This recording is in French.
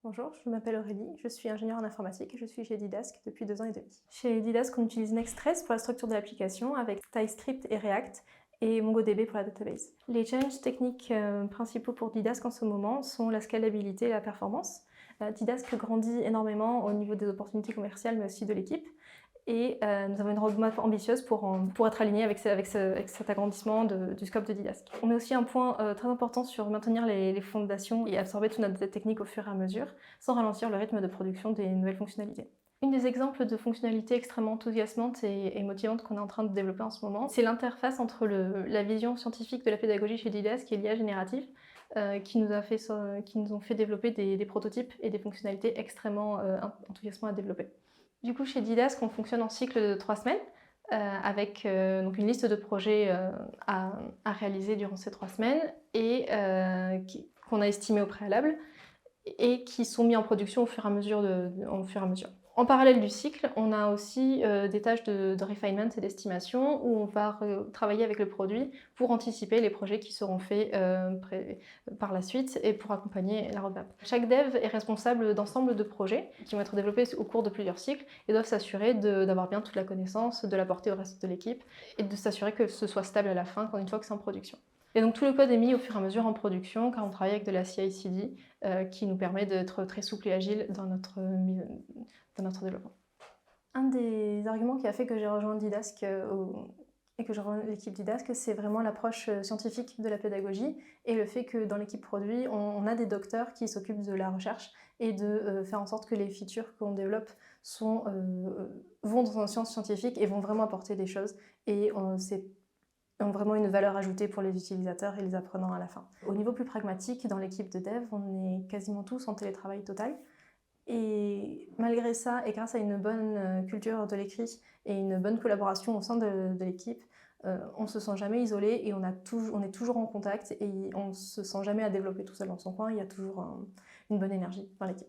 Bonjour, je m'appelle Aurélie, je suis ingénieure en informatique et je suis chez Didask depuis 2 ans et demi. Chez Didask, on utilise Next.js pour la structure de l'application avec TypeScript et React et MongoDB pour la database. Les challenges techniques principaux pour Didask en ce moment sont la scalabilité et la performance. Didask grandit énormément au niveau des opportunités commerciales mais aussi de l'équipe. Et nous avons une roadmap ambitieuse pour être alignée avec cet agrandissement du scope de Didask. On met aussi un point très important sur maintenir les fondations et absorber toute notre dette technique au fur et à mesure, sans ralentir le rythme de production des nouvelles fonctionnalités. Une des exemples de fonctionnalités extrêmement enthousiasmantes et motivantes qu'on est en train de développer en ce moment, c'est l'interface entre la vision scientifique de la pédagogie chez Didask et l'IA générative, qui nous ont fait développer des prototypes et des fonctionnalités extrêmement enthousiasmantes à développer. Du coup, chez Didask, on fonctionne en cycle de 3 semaines, avec donc une liste de projets à réaliser durant ces 3 semaines et qu'on a estimé au préalable et qui sont mis en production au fur et à mesure. En parallèle du cycle, on a aussi des tâches de refinement et d'estimation où on va travailler avec le produit pour anticiper les projets qui seront faits par la suite et pour accompagner la roadmap. Chaque dev est responsable d'ensemble de projets qui vont être développés au cours de plusieurs cycles et doivent s'assurer d'avoir bien toute la connaissance, de l'apporter au reste de l'équipe et de s'assurer que ce soit stable à la fin une fois que c'est en production. Et donc tout le code est mis au fur et à mesure en production car on travaille avec de la CI/CD qui nous permet d'être très souple et agile dans notre développement. Un des arguments qui a fait que j'ai rejoint Didask et que je rejoins l'équipe Didask, c'est vraiment l'approche scientifique de la pédagogie et le fait que dans l'équipe produit, on a des docteurs qui s'occupent de la recherche et de faire en sorte que les features qu'on développe vont dans un sens scientifique et vont vraiment apporter des choses et ont vraiment une valeur ajoutée pour les utilisateurs et les apprenants à la fin. Au niveau plus pragmatique, dans l'équipe de dev, on est quasiment tous en télétravail total. Et malgré ça, et grâce à une bonne culture de l'écrit et une bonne collaboration au sein de l'équipe, on ne se sent jamais isolé et on est toujours en contact et on ne se sent jamais à développer tout seul dans son coin. Il y a toujours une bonne énergie dans l'équipe.